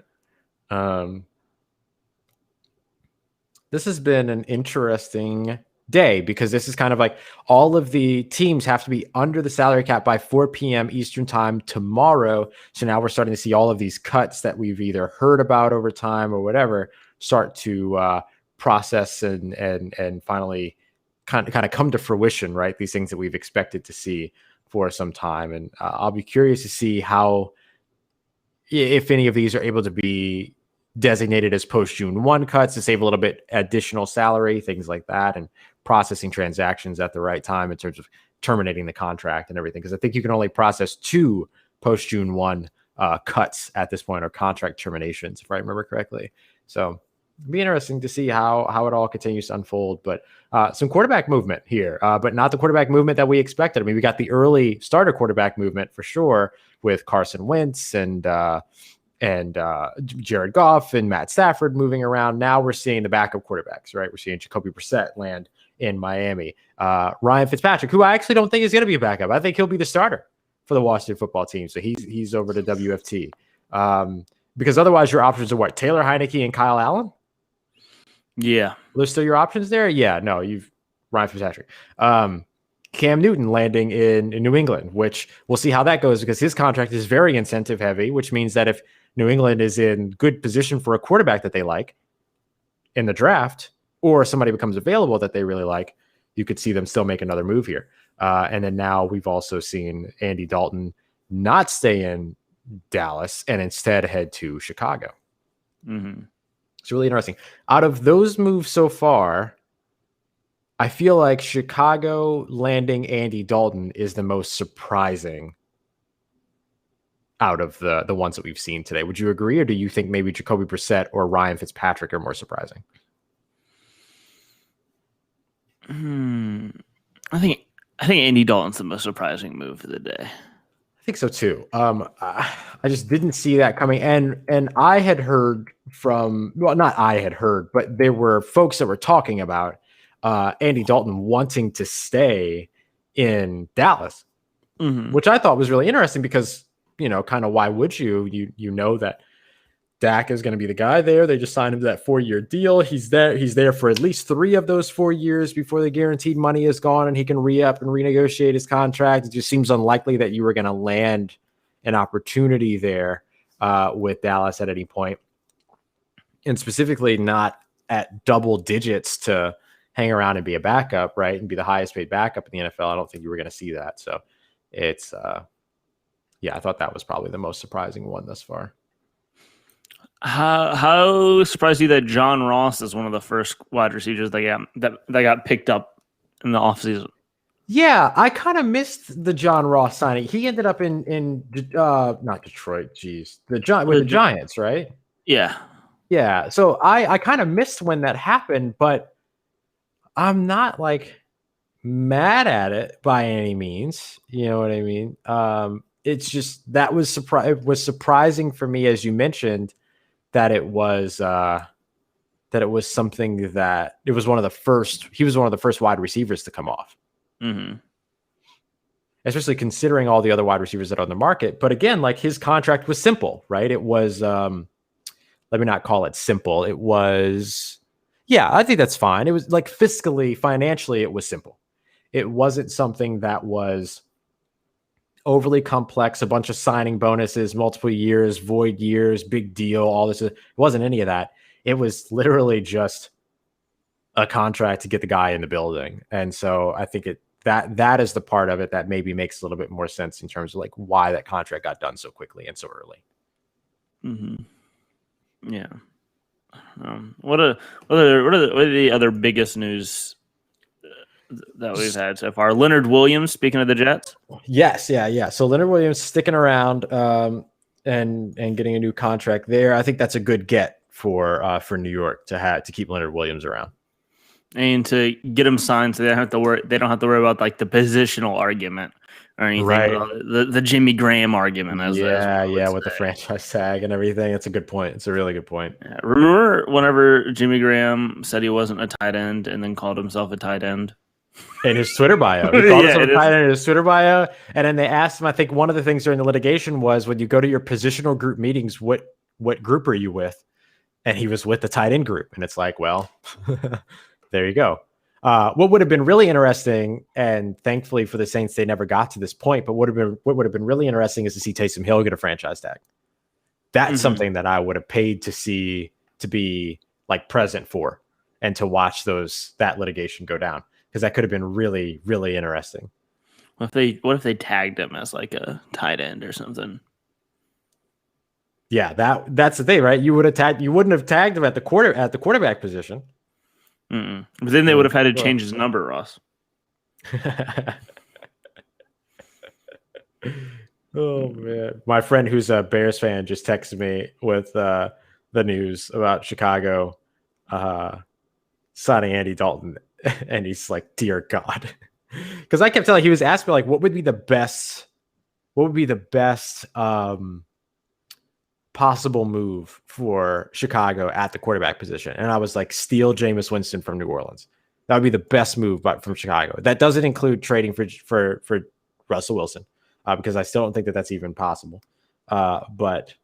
This has been an interesting day because this is kind of like all of the teams have to be under the salary cap by 4 p.m. Eastern time tomorrow. So now we're starting to see all of these cuts that we've either heard about over time or whatever start to process and finally kind of come to fruition, right? These things that we've expected to see for some time. And I'll be curious to see how, if any of these are able to be designated as post June 1 cuts to save a little bit additional salary, things like that, and processing transactions at the right time in terms of terminating the contract and everything. Because I think you can only process 2 post June 1 cuts at this point, or contract terminations, if I remember correctly. So it'll be interesting to see how it all continues to unfold. But some quarterback movement here, but not the quarterback movement that we expected. I mean, we got the early starter quarterback movement for sure with Carson Wentz and Jared Goff and Matt Stafford moving around. Now we're seeing the backup quarterbacks, right? We're seeing Jacoby Brissett land in Miami. Ryan Fitzpatrick, who I actually don't think is going to be a backup. I think he'll be the starter for the Washington football team. So he's over to WFT. Because otherwise your options are what? Taylor Heineke and Kyle Allen? Yeah. Those still your options there? Yeah, no, Ryan Fitzpatrick. Cam Newton landing in New England, which we'll see how that goes because his contract is very incentive heavy, which means that if New England is in good position for a quarterback that they like in the draft, or somebody becomes available that they really like, you could see them still make another move here. And then now we've also seen Andy Dalton not stay in Dallas and instead head to Chicago. Mm-hmm. It's really interesting. Out of those moves so far, I feel like Chicago landing Andy Dalton is the most surprising out of the ones that we've seen today. Would you agree, or do you think maybe Jacoby Brissett or Ryan Fitzpatrick are more surprising? I think Andy Dalton's the most surprising move of the day. I think so too. I just didn't see that coming, and I had heard from, well, not I had heard, but there were folks that were talking about Andy Dalton wanting to stay in Dallas, which I thought was really interesting because, you know, kind of why would you? You know that Dak is going to be the guy there. They just signed him to that 4-year deal. He's there for at least 3 of those 4 years before the guaranteed money is gone and he can re-up and renegotiate his contract. It just seems unlikely that you were going to land an opportunity there with Dallas at any point, and specifically not at double digits to hang around and be a backup, right? And be the highest paid backup in the NFL. I don't think you were going to see that. So it's, I thought that was probably the most surprising one thus far. How surprised are you that John Ross is one of the first wide receivers that got picked up in the offseason? Yeah, I kind of missed the John Ross signing. He ended up in not Detroit, geez. The Giants, right? Yeah. Yeah. So I kind of missed when that happened, but I'm not like mad at it by any means. You know what I mean? It's just that was surprising for me, as you mentioned, that it was something that it was one of the first. He was one of the first wide receivers to come off. Mm-hmm. Especially considering all the other wide receivers that are on the market. But again, like his contract was simple, right? It was, let me not call it simple. It was, yeah, I think that's fine. It was like fiscally, financially, it was simple. It wasn't something that was overly complex, a bunch of signing bonuses, multiple years, void years, big deal, all this. It wasn't any of that. It was literally just a contract to get the guy in the building. And so I think that is the part of it that maybe makes a little bit more sense in terms of like why that contract got done so quickly and so early. Mm-hmm. Yeah. What are the other biggest news that we've had so far? Leonard Williams, speaking of the Jets. Yes. Yeah. So Leonard Williams sticking around and getting a new contract there. I think that's a good get for New York to keep Leonard Williams around. And to get him signed, so they don't have to worry about like the positional argument or anything. Right. The Jimmy Graham argument. With the franchise tag and everything. That's a good point. It's a really good point. Yeah. Remember whenever Jimmy Graham said he wasn't a tight end and then called himself a tight end? In his Twitter bio. He called himself a tight end in his Twitter bio. And then they asked him, I think one of the things during the litigation was when you go to your positional group meetings, what group are you with? And he was with the tight end group. And it's like, well, there you go. What would have been really interesting, and thankfully for the Saints, they never got to this point, but what would have been really interesting is to see Taysom Hill get a franchise tag. That's something that I would have paid to see, to be like present for, and to watch that litigation go down, because that could have been really, really interesting. What if they tagged him as like a tight end or something? Yeah, that's the thing, right? You wouldn't have tagged him at the quarterback position. But then they would have had to change his number, Ross. Oh man, my friend who's a Bears fan just texted me with the news about Chicago signing Andy Dalton, and he's like, "Dear God," because I kept telling he was asking me like, what would be the best possible move for Chicago at the quarterback position, and I was like, steal Jameis Winston from New Orleans. That would be the best move from Chicago. That doesn't include trading for Russell Wilson, because I still don't think that's even possible. But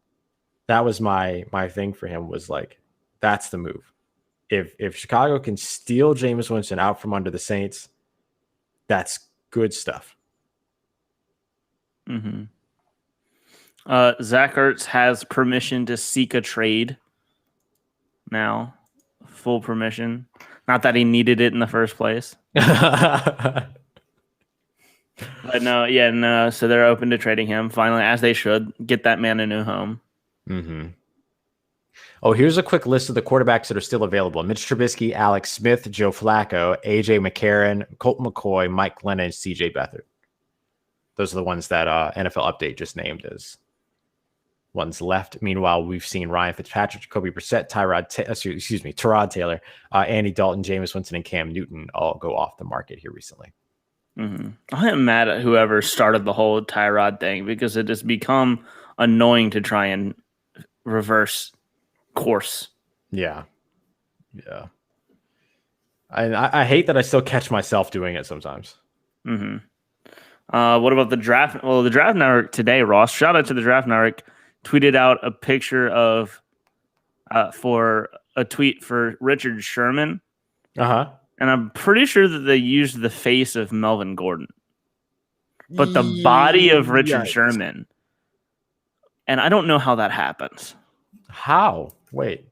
that was my thing for him, was like, that's the move. If Chicago can steal Jameis Winston out from under the Saints, that's good stuff. Mm-hmm. Zach Ertz has permission to seek a trade now. Full permission. Not that he needed it in the first place. But no. So they're open to trading him finally, as they should. Get that man a new home. Mm-hmm. Oh, here's a quick list of the quarterbacks that are still available: Mitch Trubisky, Alex Smith, Joe Flacco, AJ McCarron, Colt McCoy, Mike Glennon, CJ Beathard. Those are the ones that NFL Update just named as ones left. Meanwhile, we've seen Ryan Fitzpatrick, Jacoby Brissett, Tyrod Taylor, Andy Dalton, Jameis Winston, and Cam Newton all go off the market here recently. Mm-hmm. I am mad at whoever started the whole Tyrod thing because it has become annoying to try and reverse course. Yeah. I hate that I still catch myself doing it sometimes. Mm-hmm. What about the draft? Well, the Draft Network today, Ross. Shout out to the Draft Network. Tweeted out a picture of for a tweet for Richard Sherman. Uh-huh. And I'm pretty sure that they used the face of Melvin Gordon, but the body of Richard Sherman. And I don't know how that happens. How? Wait.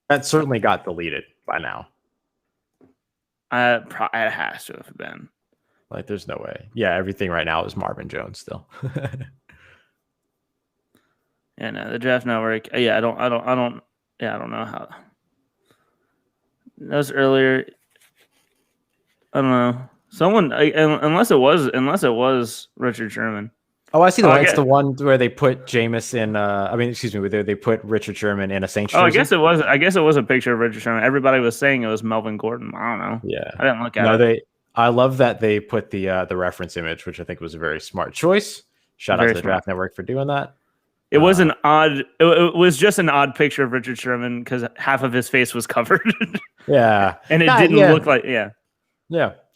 That certainly got deleted by now. It has to have been. Like, there's no way. Yeah, everything right now is Marvin Jones still. Yeah, no, the Draft Network. Yeah, I don't know how. That was earlier. I don't know. Someone, unless it was Richard Sherman. Oh, I see the one. It's the one where they put Jameis in. Where they put Richard Sherman in a Saints jersey. I guess it was a picture of Richard Sherman. Everybody was saying it was Melvin Gordon. I don't know. Yeah, I didn't look at it. I love that they put the reference image, which I think was a very smart choice. Shout out to the Draft Network for doing that. It was an odd. It was just an odd picture of Richard Sherman because half of his face was covered. Yeah, and it didn't look like. Yeah.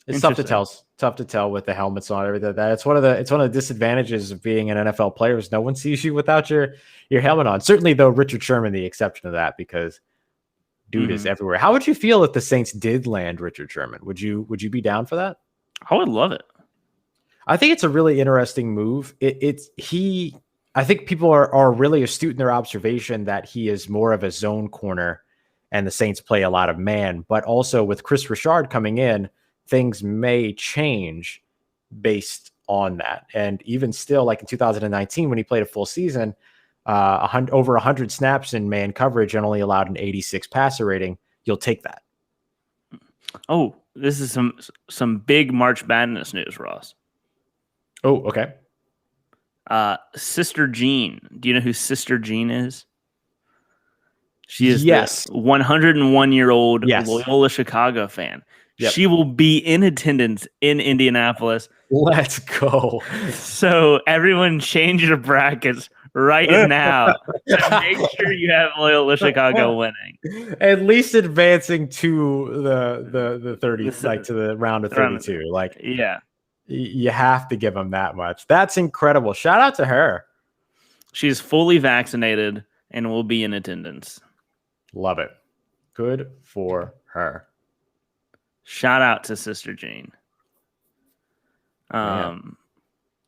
It's tough to tell. Tough to tell with the helmets on, everything. It's one of the disadvantages of being an NFL player is no one sees you without your helmet on. Certainly, though, Richard Sherman the exception of that because dude is everywhere. How would you feel if the Saints did land Richard Sherman? Would you be down for that? I would love it. I think it's a really interesting move. I think people are really astute in their observation that he is more of a zone corner and the Saints play a lot of man, but also with Chris Richard coming in, things may change based on that. And even still, like in 2019, when he played a full season, over 100 snaps in man coverage and only allowed an 86 passer rating, you'll take that. Oh, this is some big March Madness news, Ross. Oh, okay. Sister Jean. Do you know who Sister Jean is? She is the 101-year-old Loyola Chicago fan. Yep. She will be in attendance in Indianapolis. Let's go. So everyone change your brackets right now to make sure you have Loyola Chicago winning. At least advancing to the 30, like to the round of 32. Like, yeah. You have to give them that much. That's incredible. Shout out to her. She's fully vaccinated and will be in attendance. Love it. Good for her. Shout out to Sister Jean. I'm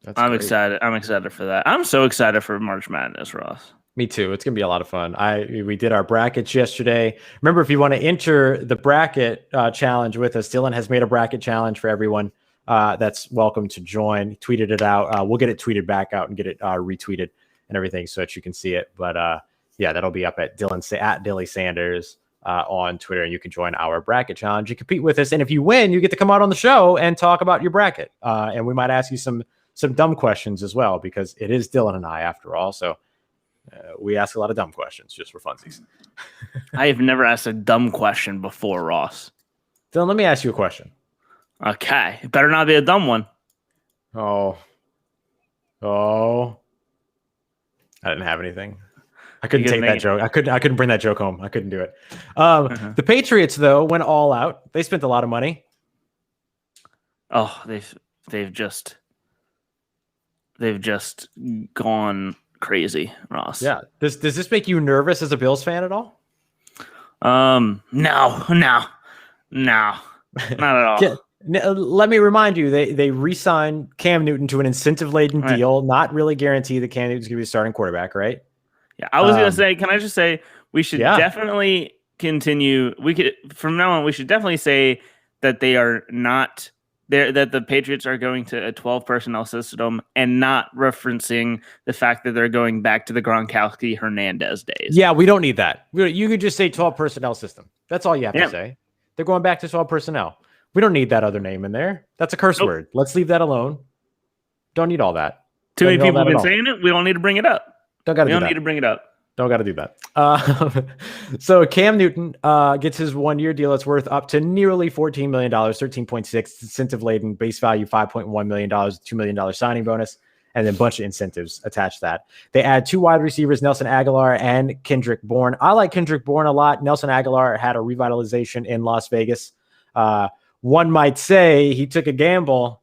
great. excited. I'm excited for that. I'm so excited for March Madness, Ross. Me too. It's gonna be a lot of fun. We did our brackets yesterday. Remember, if you want to enter the bracket challenge with us, Dylan has made a bracket challenge for everyone. That's welcome to join. He tweeted it out. We'll get it tweeted back out and get it retweeted and everything so that you can see it. But that'll be up at Dilly Sanders on Twitter, and you can join our bracket challenge. You compete with us, and if you win, you get to come out on the show and talk about your bracket. And we might ask you some dumb questions as well, because it is Dylan and I after all. So we ask a lot of dumb questions just for funsies. I have never asked a dumb question before, Ross. Dylan, let me ask you a question. Okay. It better not be a dumb one. Oh. I didn't have anything. I couldn't take that joke. I couldn't bring that joke home. I couldn't do it. The Patriots, though, went all out. They spent a lot of money. Oh, they've just gone crazy, Ross. Yeah. Does this make you nervous as a Bills fan at all? No, not at all. Let me remind you, they re-signed Cam Newton to an incentive-laden deal, not really guarantee that Cam Newton's going to be the starting quarterback, right? Yeah, I was going to say, can I just say we should definitely continue. We could from now on. We should definitely say that they are not there. That the Patriots are going to a 12 personnel system, and not referencing the fact that they're going back to the Gronkowski Hernandez days. Yeah, we don't need that. You could just say 12 personnel system. That's all you have to say. They're going back to 12 personnel. We don't need that other name in there. That's a curse word. Let's leave that alone. Don't need all that. Too many people have been saying it. We don't need to bring it up. Don't need to bring it up. Don't got to do that. So Cam Newton gets his 1-year deal. It's worth up to nearly $14 million, 13.6 incentive laden, base value $5.1 million, $2 million signing bonus, and then a bunch of incentives attached to that. They add 2 wide receivers, Nelson Aguilar and Kendrick Bourne. I like Kendrick Bourne a lot. Nelson Aguilar had a revitalization in Las Vegas. One might say he took a gamble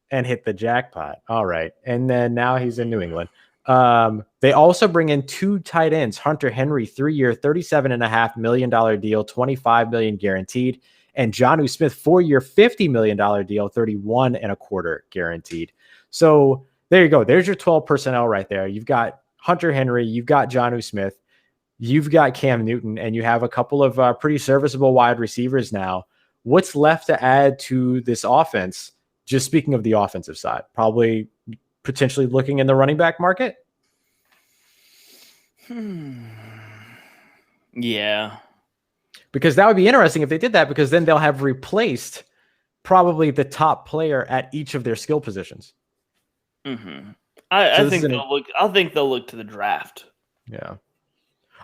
and hit the jackpot. All right. And then now he's in New England. They also bring in 2 tight ends, Hunter Henry, 3-year, $37.5 million deal, $25 million guaranteed, and Jonnu Smith, 4-year, $50 million deal, $31.25 guaranteed. So there you go. There's your 12 personnel right there. You've got Hunter Henry, you've got Jonnu Smith, you've got Cam Newton, and you have a couple of pretty serviceable wide receivers now. What's left to add to this offense? Just speaking of the offensive side, probably potentially looking in the running back market. Yeah. Because that would be interesting if they did that, because then they'll have replaced probably the top player at each of their skill positions. Mm-hmm. I think they'll look to the draft. Yeah.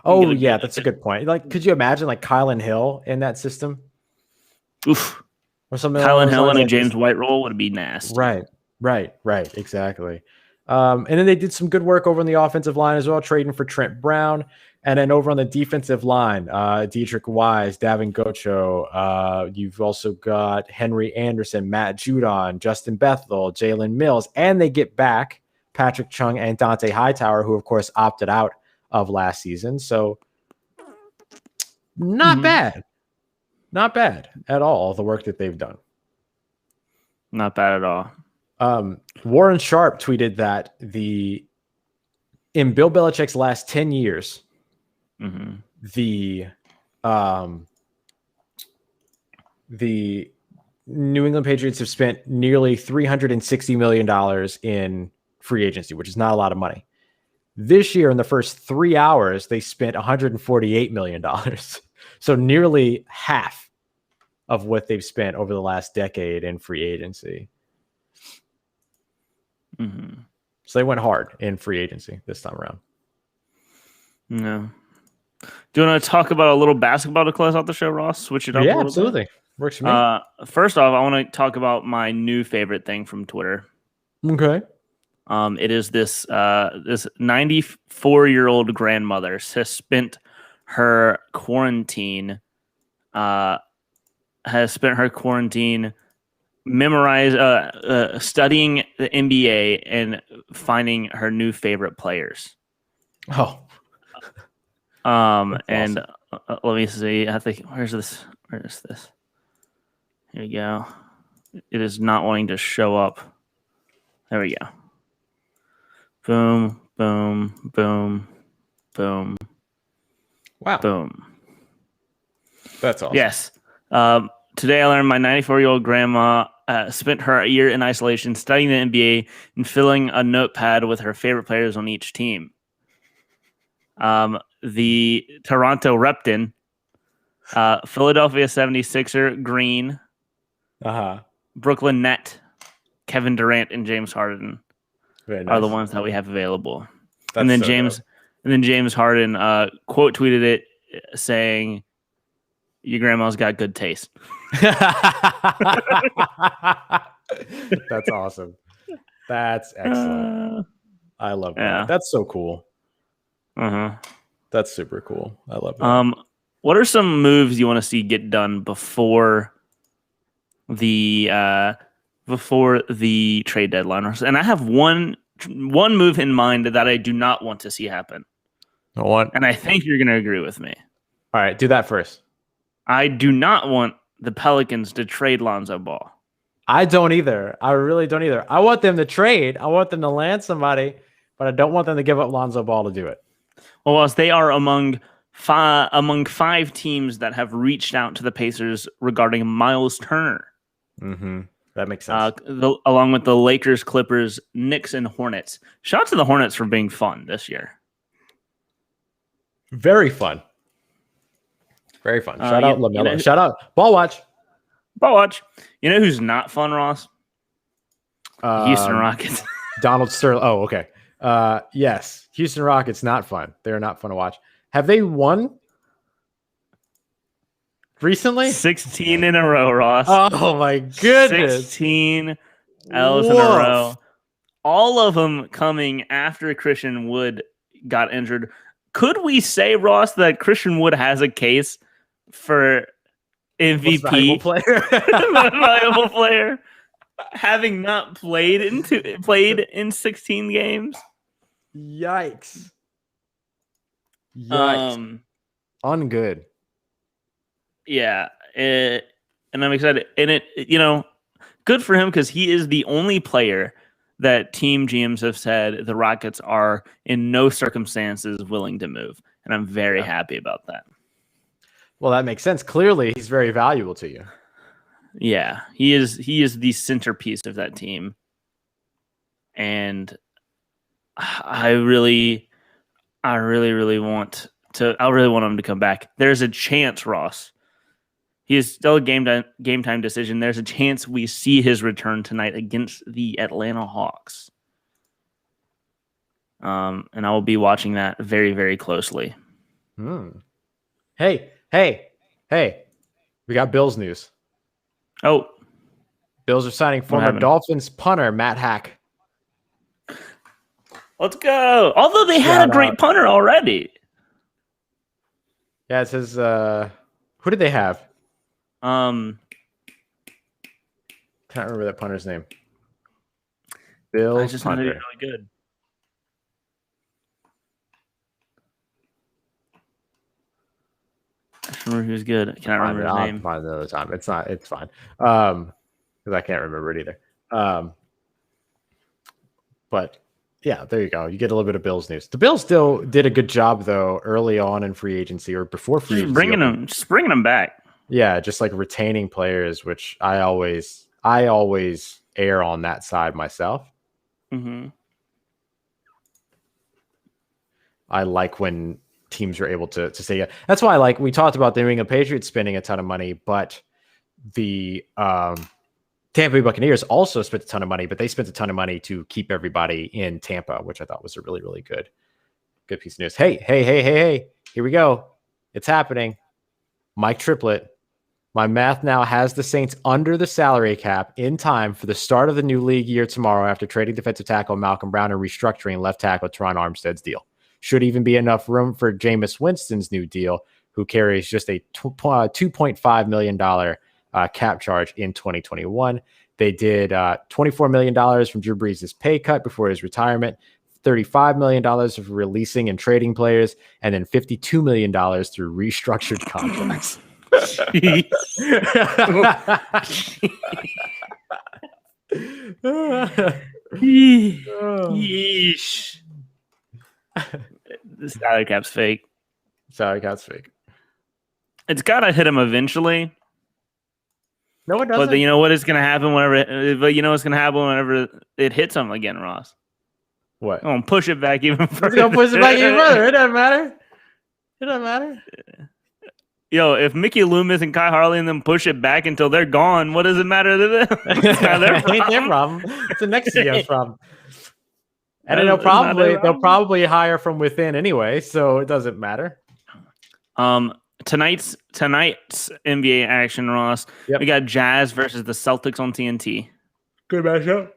Oh yeah, that's a good point. Like, could you imagine like Kylan Hill in that system? Oof. Or something. Kylan Hill in a James White role would be nasty. Right. Exactly. And then they did some good work over on the offensive line as well, trading for Trent Brown. And then over on the defensive line, Dietrich Wise, Davin Gocho. You've also got Henry Anderson, Matt Judon, Justin Bethel, Jalen Mills. And they get back Patrick Chung and Dante Hightower, who, of course, opted out of last season. So not bad. Not bad at all, the work that they've done. Not bad at all. Warren Sharp tweeted that in Bill Belichick's last 10 years, the New England Patriots have spent nearly $360 million in free agency, which is not a lot of money. This year, in the first 3 hours, they spent $148 million. So nearly half of what they've spent over the last decade in free agency. So they went hard in free agency this time around. No. Do you want to talk about a little basketball to close out the show, Ross? Switch it up. Yeah, absolutely. Bit? Works for me. First off, I want to talk about my new favorite thing from Twitter. Okay. It is this 94-year-old grandmother has spent her quarantine studying the NBA and finding her new favorite players. Oh. And let me see. I think where is this? Here we go. It is not wanting to show up. There we go. Boom, boom, boom, boom. Wow. Boom. That's awesome. Yes. Today I learned my 94-year-old grandma spent her year in isolation studying the NBA and filling a notepad with her favorite players on each team. The Toronto Repton, Philadelphia 76er, Green, Brooklyn Net, Kevin Durant, and James Harden are the ones that we have available. And then James Harden quote tweeted it saying, "Your grandma's got good taste." That's awesome. That's excellent. I love that. Yeah. That's so cool. That's super cool. I love that. What are some moves you want to see get done before the trade deadline? And I have one move in mind that I do not want to see happen. What? And I think you're going to agree with me. All right, do that first. I do not want the Pelicans to trade Lonzo Ball. I don't either. I really don't either. I want them to trade. I want them to land somebody, but I don't want them to give up Lonzo Ball to do it. Well, whilst they are among among 5 teams that have reached out to the Pacers regarding Miles Turner, That makes sense. along with the Lakers, Clippers, Knicks, and Hornets. Shout out to the Hornets for being fun this year. Very fun. Very fun. Shout out LaMelo. you know- Shout out Ball Watch. Ball watch. You know who's not fun, Ross? Houston Rockets. Donald Sterling. Oh, okay. Yes. Houston Rockets, not fun. They're not fun to watch. Have they won recently? 16 in a row, Ross. Oh, my goodness. 16 L's in a row. All of them coming after Christian Wood got injured. Could we say, Ross, that Christian Wood has a case for Most valuable MVP, player. most valuable player, having not played in 16 games? Yikes. Yikes. Ungood. Yeah, and I'm excited. And good for him because he is the only player that team GMs have said the Rockets are in no circumstances willing to move. And I'm very happy about that. Well, that makes sense. Clearly, he's very valuable to you. Yeah, he is the centerpiece of that team. And I really want him to come back. There's a chance, Ross. He is still a game time decision. There's a chance we see his return tonight against the Atlanta Hawks. And I will be watching that very, very closely. Hey. We got Bills news. Oh, Bills are signing former happened? Dolphins punter Matt Hack. let's go. Although they had Shout a great out. punter already. Yeah, it says, who did they have? Um, Can't remember that punter's name. I Bills just know they're punter. really good. I just remember he was good. I cannot remember his I'll name. find it another time. It's fine. Because I can't remember it either. But yeah, there you go. You get a little bit of Bills news. The Bills still did a good job though early on in free agency or before free Just agency. bringing them back. Yeah, just like retaining players, which I always err on that side myself. Mm-hmm. I like when teams are able to say, yeah. That's why, like, we talked about the New England Patriots spending a ton of money, but the Tampa Bay Buccaneers also spent a ton of money, but they spent a ton of money to keep everybody in Tampa, which I thought was a really, really good piece of news. Hey, here we go. It's happening. Mike Triplett. My math now has the Saints under the salary cap in time for the start of the new league year tomorrow after trading defensive tackle Malcolm Brown and restructuring left tackle Teron Armstead's deal. Should even be enough room for Jameis Winston's new deal, who carries just a $2.5 million cap charge in 2021. They did $24 million from Drew Brees' pay cut before his retirement, $35 million of releasing and trading players, and then $52 million through restructured contracts. Yeesh. The salary cap's fake. Salary cap's fake. It's gotta hit him eventually. No, it doesn't. But you know what is gonna happen whenever it hits him again, Ross. What? I'm gonna push it back even Let's further. go push it back even further. It doesn't matter. It doesn't matter. Yo, if Mickey Loomis and Kai Harley and them push it back until they're gone, what does it matter to them? It's not their It ain't their problem. problem. It's the next CEO's problem. And then It's not their they'll problem. probably hire from within anyway, so it doesn't matter. Tonight's NBA action, Ross. Yep. We got Jazz versus the Celtics on TNT. Good matchup.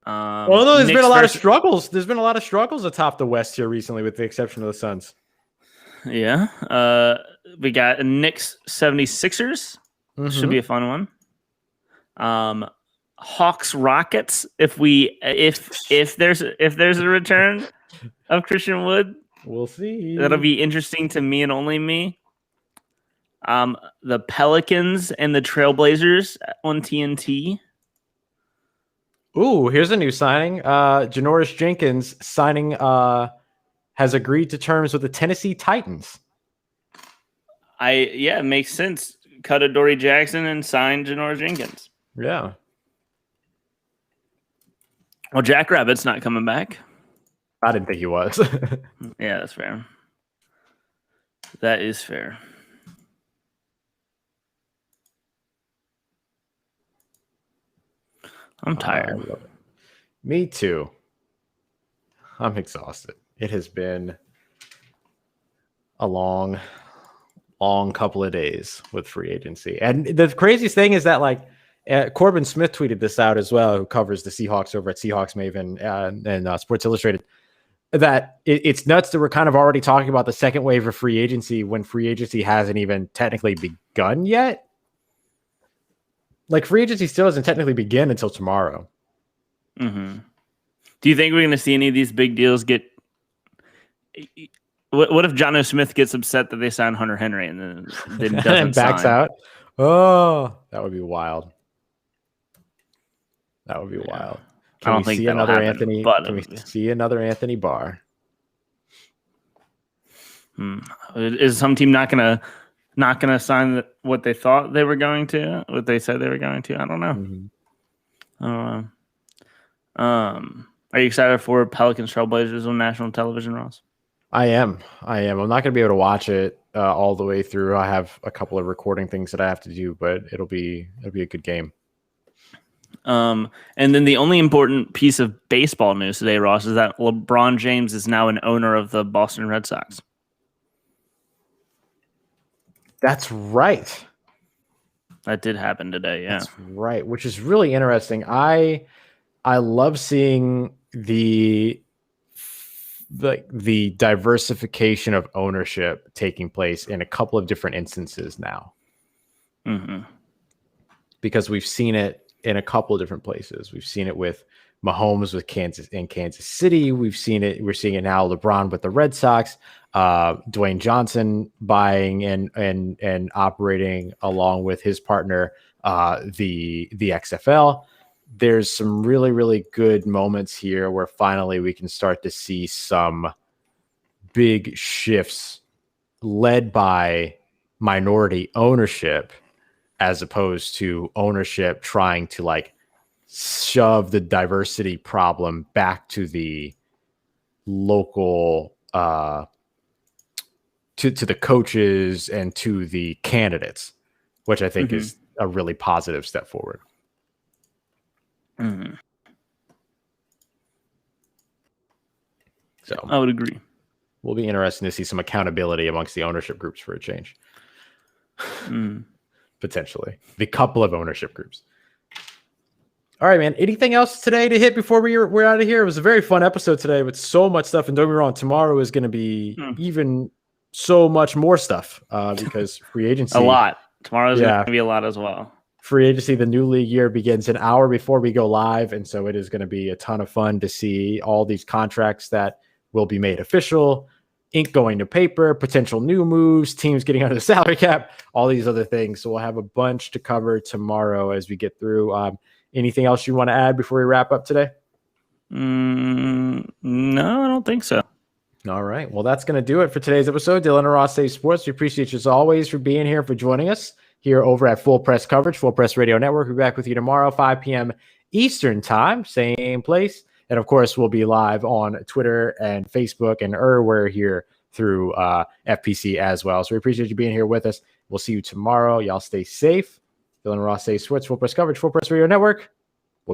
Well, Although there's been a lot of struggles. There's been a lot of struggles atop the West here recently, with the exception of the Suns. Yeah. We got Knicks 76ers. Should be a fun one. Hawks Rockets. If there's a return of Christian Wood, We'll see. that'll be interesting to me and only me. The Pelicans and the Trailblazers on TNT. Ooh, here's a new signing. Janoris Jenkins signing has agreed to terms with the Tennessee Titans. It makes sense. Cut Adoree Jackson and sign Janoris Jenkins. Yeah. Well, Jackrabbit's not coming back. I didn't think he was. Yeah, that's fair. That is fair. I'm tired. Me too. I'm exhausted. It has been a long couple of days with free agency. And the craziest thing is that Corbin Smith tweeted this out as well, who covers the Seahawks over at Seahawks Maven and Sports Illustrated, that it's nuts that we're kind of already talking about the second wave of free agency when free agency hasn't even technically begun yet. Like, free agency still doesn't technically begin until tomorrow. Mm-hmm. Do you think we're going to see any of these big deals get... What if Jonnu Smith gets upset that they signed Hunter Henry and then doesn't and backs sign? out? Oh, that would be wild. That would be wild. I don't think that'll happen, Anthony? but Can we see another Anthony Barr? Is some team not gonna sign what they thought they were going to? What they said they were going to? I don't know. Mm-hmm. I don't know. Are you excited for Pelicans Trailblazers on national television, Ross? I am. I'm not going to be able to watch it all the way through. I have a couple of recording things that I have to do, but it'll be a good game. And then the only important piece of baseball news today, Ross, is that LeBron James is now an owner of the Boston Red Sox. That's right. That did happen today, yeah. That's right, which is really interesting. I love seeing the diversification of ownership taking place in a couple of different instances now. Mm-hmm. Because we've seen it in a couple of different places. We've seen it with Mahomes with Kansas City. We're seeing it now, LeBron with the Red Sox, Dwayne Johnson buying and operating along with his partner, the XFL. There's some really, really good moments here where finally we can start to see some big shifts led by minority ownership, as opposed to ownership trying to shove the diversity problem back to the local, to the coaches and to the candidates, which I think is a really positive step forward. Mm-hmm. So I would agree. Will be interesting to see some accountability amongst the ownership groups for a change. Potentially. The couple of ownership groups. All right, man. Anything else today to hit before we're out of here? It was a very fun episode today with so much stuff. And don't get me wrong, tomorrow is going to be even so much more stuff because free agency. A lot. Tomorrow's going to be a lot as well. Free agency, the new league year begins an hour before we go live. And so it is going to be a ton of fun to see all these contracts that will be made official, ink going to paper, potential new moves, teams getting under the salary cap, all these other things. So we'll have a bunch to cover tomorrow as we get through. Anything else you want to add before we wrap up today? No, I don't think so. All right. Well, that's going to do it for today's episode. Dylan and Ross Save Sports. We appreciate you as always for being here, for joining us here over at Full Press Coverage, Full Press Radio Network. We'll be back with you tomorrow, 5 p.m. Eastern time, same place. And of course, we'll be live on Twitter and Facebook, and we're here through FPC as well. So we appreciate you being here with us. We'll see you tomorrow. Y'all stay safe. Dylan and Ross Save Sports, Full Press Coverage, Full Press Radio Network.